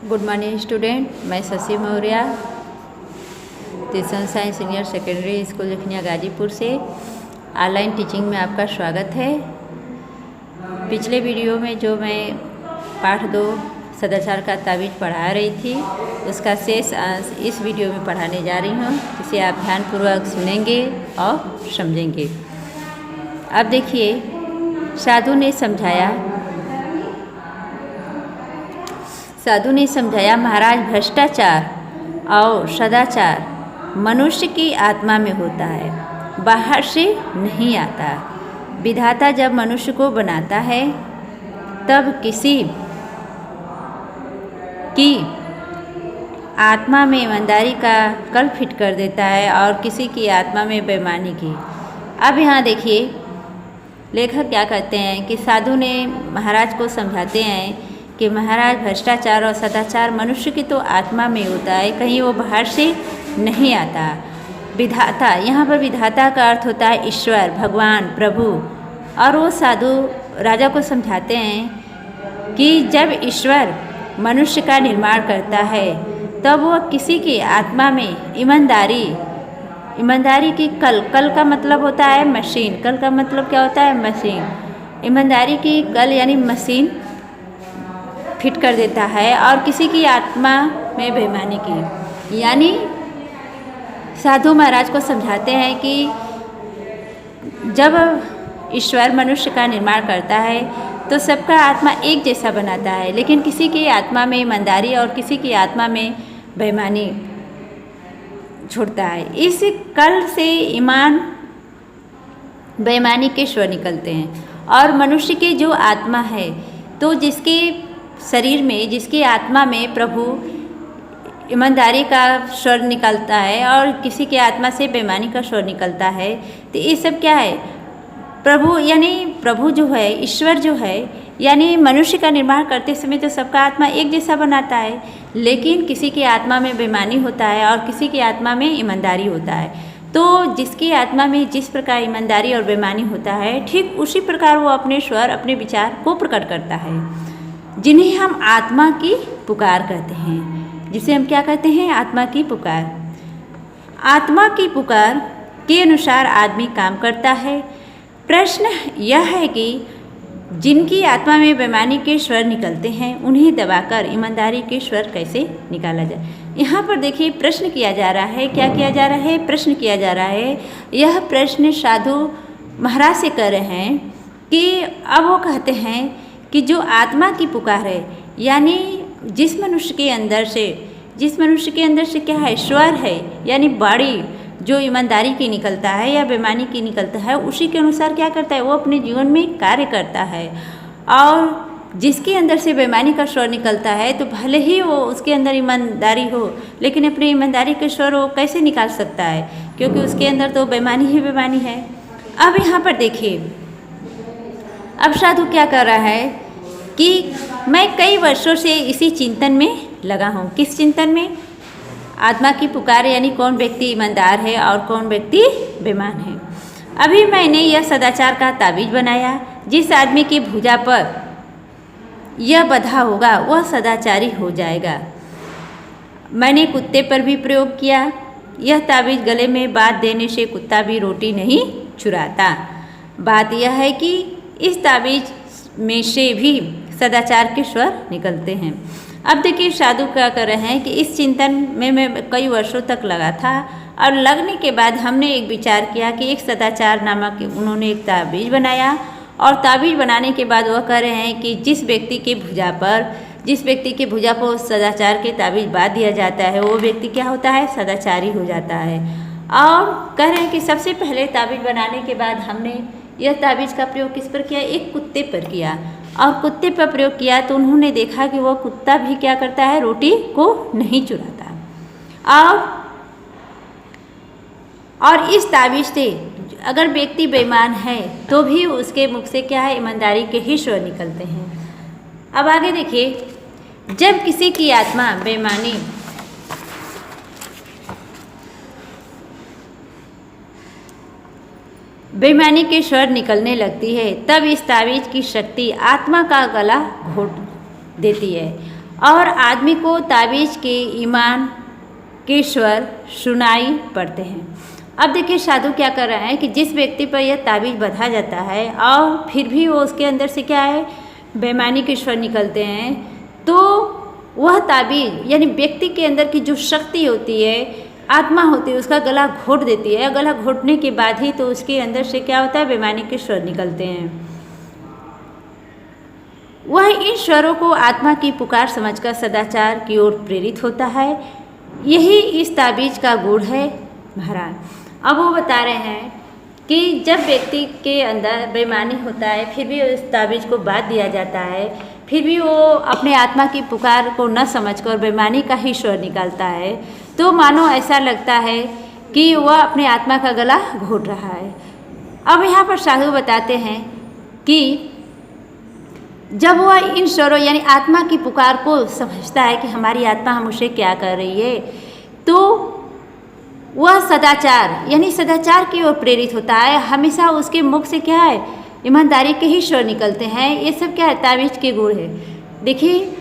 Good morning student, मैं Shashi Maurya tuition science senior secondary school Lakhania Ghazipur से online teaching में आपका स्वागत है। पिछले वीडियो में जो मैं पाठ 2 सदाचार का ताबीज़ पढ़ा रही थी, उसका शेष अंश इस वीडियो में पढ़ाने जा रही हूँ, जिसे आप ध्यानपूर्वक सुनेंगे और समझेंगे। अब देखिए, साधु ने समझाया महाराज, भ्रष्टाचार और सदाचार मनुष्य की आत्मा में होता है, बाहर से नहीं आता। विधाता जब मनुष्य को बनाता है तब किसी की आत्मा में ईमानदारी का कल फिट कर देता है और किसी की आत्मा में बेईमानी की। अब यहाँ देखिए, लेखक क्या कहते हैं कि साधु ने महाराज को समझाते हैं कि महाराज, भ्रष्टाचार और सदाचार मनुष्य की तो आत्मा में होता है, कहीं वो बाहर से नहीं आता। विधाता, यहाँ पर विधाता का अर्थ होता है ईश्वर, भगवान, प्रभु। और वो साधु राजा को समझाते हैं कि जब ईश्वर मनुष्य का निर्माण करता है तब वो किसी की आत्मा में ईमानदारी की कल का मतलब होता है मशीन। कल का मतलब क्या होता है? मशीन। ईमानदारी की कल यानी मशीन फिट कर देता है और किसी की आत्मा में बेईमानी की। यानी साधु महाराज को समझाते हैं कि जब ईश्वर मनुष्य का निर्माण करता है तो सबका आत्मा एक जैसा बनाता है, लेकिन किसी की आत्मा में ईमानदारी और किसी की आत्मा में बेईमानी छोड़ता है। इस कल से ईमान बेईमानी के स्वर निकलते हैं। और मनुष्य की जो आत्मा है, तो जिसके शरीर में, जिसकी आत्मा में प्रभु ईमानदारी का स्वर निकलता है और किसी की आत्मा से बेईमानी का स्वर निकलता है, तो ये सब क्या है? प्रभु यानी प्रभु जो है, ईश्वर जो है, यानी मनुष्य का निर्माण करते समय तो सबका आत्मा एक जैसा बनाता है, लेकिन किसी की आत्मा में बेईमानी होता है और किसी की आत्मा में ईमानदारी होता है। तो जिसकी आत्मा में जिस प्रकार ईमानदारी और बेईमानी होता है, ठीक उसी प्रकार वो अपने स्वर, अपने विचार को प्रकट करता है, जिन्हें हम आत्मा की पुकार कहते हैं। जिसे हम क्या कहते हैं? आत्मा की पुकार। आत्मा की पुकार के अनुसार आदमी काम करता है। प्रश्न यह है कि जिनकी आत्मा में बेईमानी के स्वर निकलते हैं, उन्हें दबाकर ईमानदारी के स्वर कैसे निकाला जाए। यहाँ पर देखिए, प्रश्न किया जा रहा है। क्या किया जा रहा है? प्रश्न किया जा रहा है। यह प्रश्न साधु महाराज से कर रहे हैं कि अब वो कहते हैं कि जो आत्मा की पुकार है, यानी जिस मनुष्य के अंदर से क्या है? स्वर है, यानी बाड़ी जो ईमानदारी की निकलता है या बेईमानी की निकलता है, उसी के अनुसार क्या करता है? वो अपने जीवन में कार्य करता है। और जिसके अंदर से बेईमानी का स्वर निकलता है, तो भले ही वो उसके अंदर ईमानदारी हो, लेकिन अपनी ईमानदारी के स्वर वो कैसे निकाल सकता है? क्योंकि उसके अंदर तो बेईमानी ही बेईमानी है। अब यहाँ पर देखिए, अब साधु क्या कर रहा है कि मैं कई वर्षों से इसी चिंतन में लगा हूँ। किस चिंतन में? आत्मा की पुकार, यानी कौन व्यक्ति ईमानदार है और कौन व्यक्ति बेईमान है। अभी मैंने यह सदाचार का ताबीज़ बनाया। जिस आदमी की भुजा पर यह बंधा होगा वह सदाचारी हो जाएगा। मैंने कुत्ते पर भी प्रयोग किया। यह ताबीज़ गले में बांध देने से कुत्ता भी रोटी नहीं चुराता। बात यह है कि इस ताबीज़ में से भी सदाचार के स्वर निकलते हैं। अब देखिए, साधु क्या कर रहे हैं कि इस चिंतन में मैं कई वर्षों तक लगा था, और लगने के बाद हमने एक विचार किया कि एक सदाचार नामक उन्होंने एक ताबीज़ बनाया। और ताबीज़ बनाने के बाद वह कह रहे हैं कि जिस व्यक्ति की भुजा पर उस सदाचार के ताबीज़ बांध दिया जाता है, वो व्यक्ति क्या होता है? सदाचारी हो जाता है। और कह रहे हैं कि सबसे पहले ताबीज़ बनाने के बाद हमने यह ताबीज़ का प्रयोग किस पर किया? एक कुत्ते पर किया। और कुत्ते पर प्रयोग किया तो उन्होंने देखा कि वह कुत्ता भी क्या करता है? रोटी को नहीं चुराता। और इस ताबीज़ से अगर व्यक्ति बेईमान है तो भी उसके मुख से क्या है? ईमानदारी के ही स्वर निकलते हैं। अब आगे देखिए, जब किसी की आत्मा बेईमानी के स्वर निकलने लगती है, तब इस ताबीज़ की शक्ति आत्मा का गला घोट देती है और आदमी को ताबीज़ के ईमान के स्वर सुनाई पड़ते हैं। अब देखिए साधु क्या कर रहे हैं कि जिस व्यक्ति पर यह ताबीज़ बंधा जाता है और फिर भी वो उसके अंदर से क्या है, बेईमानी के स्वर निकलते हैं, तो वह ताबीज़ यानी व्यक्ति के अंदर की जो शक्ति होती है, आत्मा होती है, उसका गला घोट देती है। गला घोटने के बाद ही तो उसके अंदर से क्या होता है, बेईमानी के स्वर निकलते हैं। वह इन स्वरों को आत्मा की पुकार समझकर सदाचार की ओर प्रेरित होता है। यही इस ताबीज़ का गुण है महाराज। अब वो बता रहे हैं कि जब व्यक्ति के अंदर बेईमानी होता है, फिर भी उस ताबीज़ को बांध दिया जाता है, फिर भी वो अपने आत्मा की पुकार को न समझकर बेईमानी का ही स्वर निकालता है, तो मानो ऐसा लगता है कि वह अपने आत्मा का गला घोट रहा है। अब यहाँ पर साधु बताते हैं कि जब वह इन स्वरों यानी आत्मा की पुकार को समझता है कि हमारी आत्मा हमसे क्या कर रही है, तो वह सदाचार यानी सदाचार की ओर प्रेरित होता है। हमेशा उसके मुख से क्या है, ईमानदारी के ही स्वर निकलते हैं। ये सब क्या है, ताबीज़ के गुण है। देखिए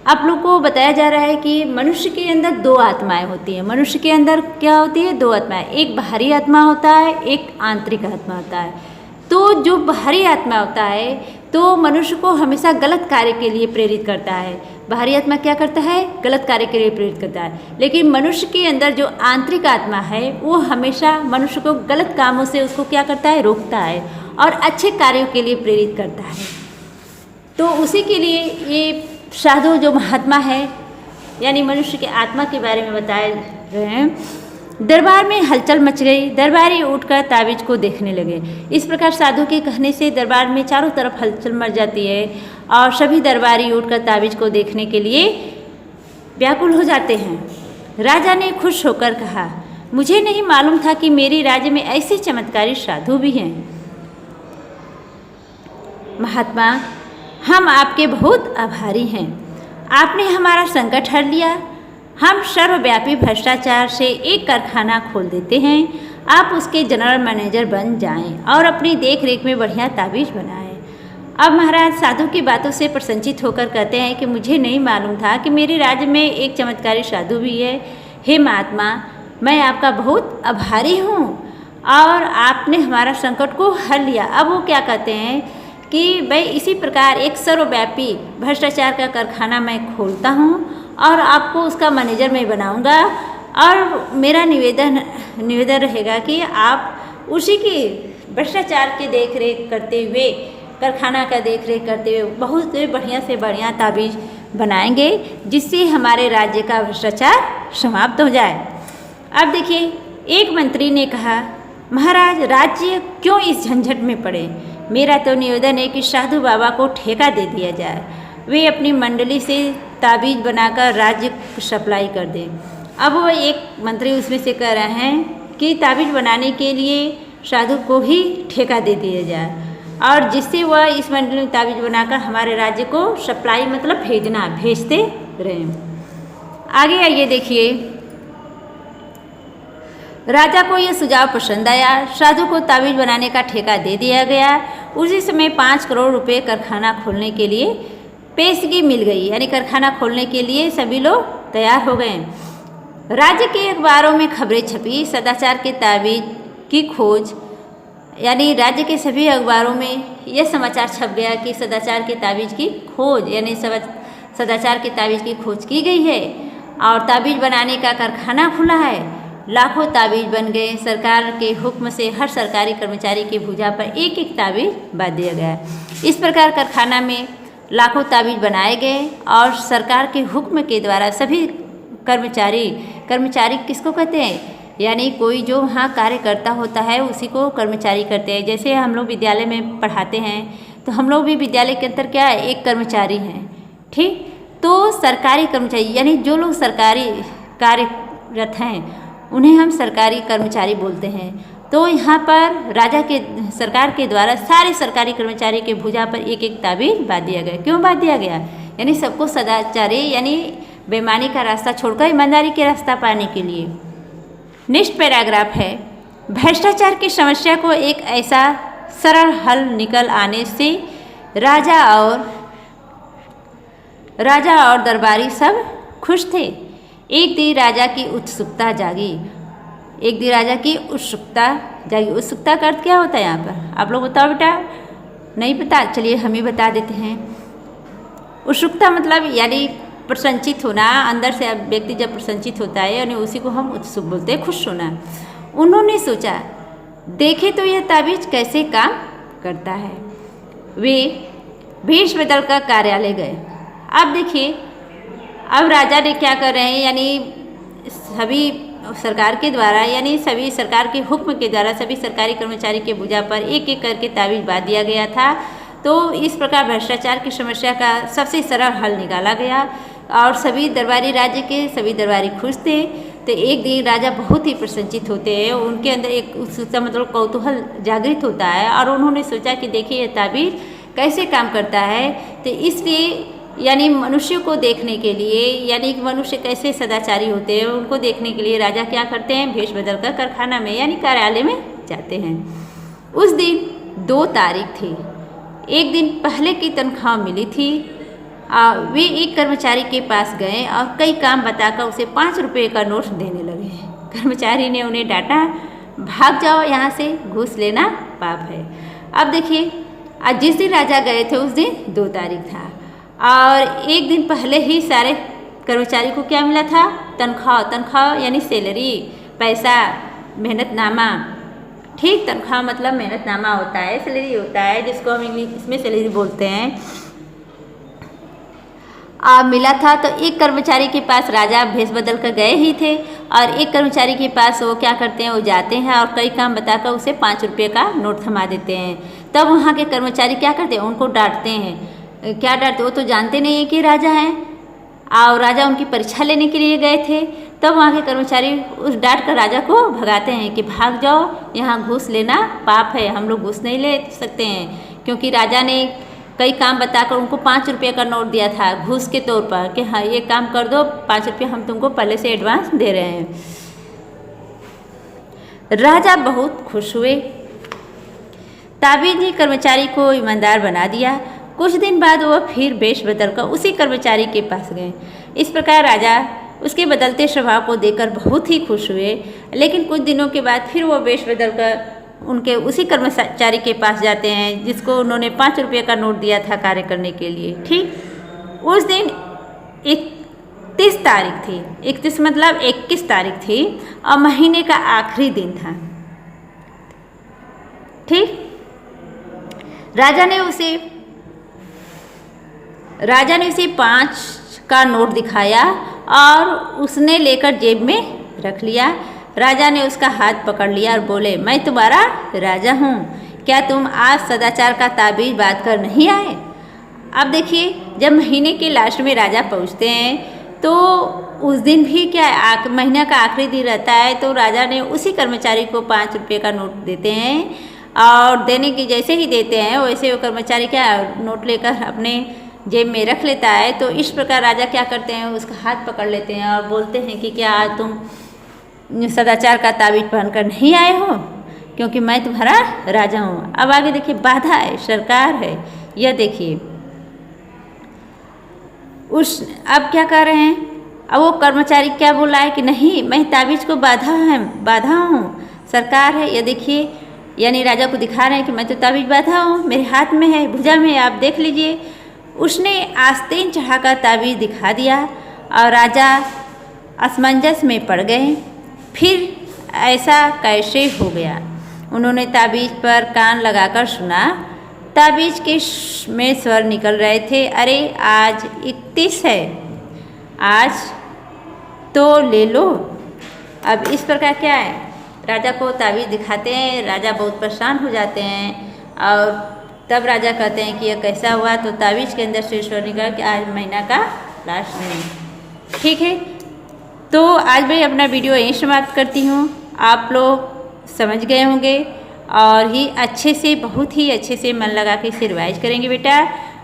आप लोग को बताया जा रहा है कि मनुष्य के अंदर दो आत्माएं होती हैं। मनुष्य के अंदर क्या होती है, दो आत्माएं, एक बाहरी आत्मा होता है, एक आंतरिक आत्मा होता है। तो जो बाहरी आत्मा होता है तो मनुष्य को हमेशा गलत कार्य के लिए प्रेरित करता है। बाहरी आत्मा क्या करता है, गलत कार्य के लिए प्रेरित करता है। लेकिन मनुष्य के अंदर जो आंतरिक आत्मा है वो हमेशा मनुष्य को गलत कामों से उसको क्या करता है, रोकता है और अच्छे कार्यों के लिए प्रेरित करता है। तो उसी के लिए ये साधु जो महात्मा है यानी मनुष्य के आत्मा के बारे में बताए रहे हैं। दरबार में हलचल मच गई। दरबारी उठकर ताबीज़ को देखने लगे। इस प्रकार साधु के कहने से दरबार में चारों तरफ हलचल मच जाती है और सभी दरबारी उठकर ताबीज़ को देखने के लिए व्याकुल हो जाते हैं। राजा ने खुश होकर कहा, मुझे नहीं मालूम था कि मेरे राज्य में ऐसे चमत्कारी साधु भी हैं। महात्मा, हम आपके बहुत आभारी हैं। आपने हमारा संकट हर लिया। हम सर्वव्यापी भ्रष्टाचार से एक कारखाना खोल देते हैं। आप उसके जनरल मैनेजर बन जाएं और अपनी देख रेख में बढ़िया ताबीज़ बनाएं। अब महाराज साधु की बातों से प्रसन्नचित होकर कहते हैं कि मुझे नहीं मालूम था कि मेरे राज्य में एक चमत्कारी साधु भी है। हे महात्मा, मैं आपका बहुत आभारी हूँ और आपने हमारा संकट को हल लिया। अब वो क्या कहते हैं कि भाई इसी प्रकार एक सर्वव्यापी भ्रष्टाचार का कारखाना मैं खोलता हूँ और आपको उसका मैनेजर मैं बनाऊंगा और मेरा निवेदन रहेगा कि आप उसी की भ्रष्टाचार की देख रेख करते हुए, कारखाना का देख रेख करते हुए बहुत बढ़िया से बढ़िया ताबीज़ बनाएंगे जिससे हमारे राज्य का भ्रष्टाचार समाप्त हो जाए। अब देखिए एक मंत्री ने कहा, महाराज राज्य क्यों इस झंझट में पड़े। मेरा तो निवेदन है कि साधु बाबा को ठेका दे दिया जाए। वे अपनी मंडली से ताबीज़ बनाकर राज्य को सप्लाई कर दें। अब वो एक मंत्री उसमें से कह रहे हैं कि ताबीज़ बनाने के लिए साधु को ही ठेका दे दिया जाए और जिससे वह इस मंडली में ताबीज़ बनाकर हमारे राज्य को सप्लाई मतलब भेजते रहें। आगे आइए देखिए, राजा को यह सुझाव पसंद आया। साधु को ताबीज़ बनाने का ठेका दे दिया गया। उसी समय 5 करोड़ रुपए कारखाना खोलने के लिए पेशगी मिल गई, यानी कारखाना खोलने के लिए सभी लोग तैयार हो गए। राज्य के अखबारों में खबरें छपी, सदाचार के ताबीज़ की खोज, यानी राज्य के सभी अखबारों में यह समाचार छप गया कि सदाचार के ताबीज़ की खोज यानी सदाचार के ताबीज़ की खोज की गई है और ताबीज़ बनाने का कारखाना खुला है। लाखों ताबीज़ बन गए। सरकार के हुक्म से हर सरकारी कर्मचारी की भुजा पर एक एक ताबीज़ बांध दिया गया। इस प्रकार कारखाना में लाखों ताबीज़ बनाए गए और सरकार के हुक्म के द्वारा सभी कर्मचारी किसको कहते हैं, यानी कोई जो वहाँ कार्य करता होता है उसी को कर्मचारी करते हैं। जैसे हम लोग विद्यालय में पढ़ाते हैं तो हम लोग भी विद्यालय के अंदर क्या है, एक कर्मचारी हैं। ठीक, तो सरकारी कर्मचारी यानी जो लोग सरकारी कार्यरत हैं उन्हें हम सरकारी कर्मचारी बोलते हैं। तो यहाँ पर सरकार के द्वारा सारे सरकारी कर्मचारी के भुजा पर एक एक ताबीज़ बांध दिया गया। क्यों बांध दिया गया, यानी सबको सदाचारी यानी बेईमानी का रास्ता छोड़कर ईमानदारी के रास्ता पाने के लिए। नेक्स्ट पैराग्राफ है, भ्रष्टाचार की समस्या को एक ऐसा सरल हल निकल आने से राजा और राजा और दरबारी सब खुश थे। एक दिन राजा की उत्सुकता जागी। एक दिन राजा की उत्सुकता जागी। उत्सुकता का अर्थ क्या होता है यहाँ पर? आप लोग बताओ बेटा। नहीं पता? चलिए हम ही बता देते हैं। उत्सुकता मतलब यानी प्रसन्नचित होना, अंदर से व्यक्ति जब प्रसन्नचित होता है यानी उसी को हम उत्सुक बोलते हैं, खुश होना। उन्होंने सोचा देखे तो यह ताबीज कैसे काम करता है। वे भेष बदल कर कार्यालय गए। अब देखिए, अब राजा ने क्या कर रहे हैं, यानी सभी सरकार के द्वारा यानी सभी सरकार के हुक्म के द्वारा सभी सरकारी कर्मचारी के भुजा पर एक एक करके ताबीज बांध दिया गया था। तो इस प्रकार भ्रष्टाचार की समस्या का सबसे सरल हल निकाला गया और सभी दरबारी राज्य के सभी दरबारी खुश थे। तो एक दिन राजा बहुत ही प्रसन्नचित होते हैं, उनके अंदर एक उत्सुकता मतलब कौतूहल जागृत होता है और उन्होंने सोचा कि देखिए ये ताबीज कैसे काम करता है। तो इसलिए यानी मनुष्य को देखने के लिए यानी कि मनुष्य कैसे सदाचारी होते हैं उनको देखने के लिए राजा क्या करते हैं, भेष बदल कर कारखाना में यानी कार्यालय में जाते हैं। उस दिन 2 तारीख थी। एक दिन पहले की तनख्वाह मिली थी। वे एक कर्मचारी के पास गए और कई काम बताकर उसे 5 रुपये का नोट देने लगे। कर्मचारी ने उन्हें डांटा, भाग जाओ यहाँ से, घूस लेना पाप है। अब देखिए, आज जिस दिन राजा गए थे उस दिन 2 तारीख था और एक दिन पहले ही सारे कर्मचारी को क्या मिला था? तनख्वाह। तनख्वाह यानी सैलरी, पैसा, मेहनतनामा। ठीक, तनख्वाह मतलब मेहनतनामा होता है, सैलरी होता है जिसको हम इंग्लिश में सैलरी बोलते हैं। मिला था। तो एक कर्मचारी के पास राजा भेष बदल कर गए ही थे और एक कर्मचारी के पास वो क्या करते हैं, वो जाते हैं और कई काम बताकर उसे 5 रुपये का नोट थमा देते हैं। तब वहाँ के कर्मचारी क्या करते हैं, उनको डांटते हैं। क्या डांटते? वो तो जानते नहीं है कि राजा हैं और राजा उनकी परीक्षा लेने के लिए गए थे। तब वहाँ के कर्मचारी उस डांट कर राजा को भगाते हैं कि भाग जाओ, यहाँ घूस लेना पाप है, हम लोग घूस नहीं ले सकते हैं। क्योंकि राजा ने कई काम बताकर उनको 5 रुपये का नोट दिया था घूस के तौर पर कि हाँ ये काम कर दो, 5 रुपये हम तुमको पहले से एडवांस दे रहे हैं। राजा बहुत खुश हुए। ताबीज ने कर्मचारी को ईमानदार बना दिया। कुछ दिन बाद वह फिर भेष बदलकर उसी कर्मचारी के पास गए। इस प्रकार राजा उसके बदलते स्वभाव को देखकर बहुत ही खुश हुए। लेकिन कुछ दिनों के बाद फिर वो भेष बदलकर उनके उसी कर्मचारी के पास जाते हैं जिसको उन्होंने 5 रुपये का नोट दिया था कार्य करने के लिए। ठीक, उस दिन 31 तारीख थी। 31 मतलब 21 तारीख थी और महीने का आखिरी दिन था। ठीक, राजा ने उसे 5 का नोट दिखाया और उसने लेकर जेब में रख लिया। राजा ने उसका हाथ पकड़ लिया और बोले, मैं तुम्हारा राजा हूँ, क्या तुम आज सदाचार का ताबीज बांध कर नहीं आए? अब देखिए, जब महीने के लास्ट में राजा पहुँचते हैं तो उस दिन भी क्या महीना का आखिरी दिन रहता है। तो राजा ने उसी कर्मचारी को 5 रुपये का नोट देते हैं और देने की जैसे ही देते हैं वैसे वो कर्मचारी क्या नोट लेकर अपने जेब में रख लेता है। तो इस प्रकार राजा क्या करते हैं, उसका हाथ पकड़ लेते हैं और बोलते हैं कि क्या आज तुम सदाचार का ताबीज पहनकर नहीं आए हो, क्योंकि मैं तुम्हारा राजा हूँ। अब आगे देखिए, बाधा है, सरकार है। यह देखिए अब क्या कर रहे हैं, अब वो कर्मचारी क्या बोला है कि नहीं, मैं ताबीज को बाधा हूँ, सरकार है। यह देखिए, यानी राजा को दिखा रहे हैं कि मैं तो ताबीज बाधा हूँ, मेरे हाथ में है, भुजा में, आप देख लीजिए। उसने आस्तीन चढ़ाकर ताबीज दिखा दिया और राजा असमंजस में पड़ गए। फिर ऐसा कैसे हो गया? उन्होंने ताबीज पर कान लगाकर सुना। ताबीज के में स्वर निकल रहे थे, अरे आज 31 है, आज तो ले लो। अब इस प्रकार क्या है, राजा को ताबीज दिखाते हैं, राजा बहुत परेशान हो जाते हैं और तब राजा कहते हैं कि यह कैसा हुआ? तो ताबीज के अंदर से स्वर निकला कि आज महीना का लास्ट दिन। ठीक है, तो आज मैं अपना वीडियो यहीं समाप्त करती हूँ। आप लोग समझ गए होंगे और ही अच्छे से, बहुत ही अच्छे से मन लगा के इसे रिवाइज करेंगे बेटा।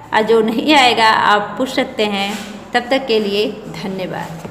और जो नहीं आएगा आप पूछ सकते हैं। तब तक के लिए धन्यवाद।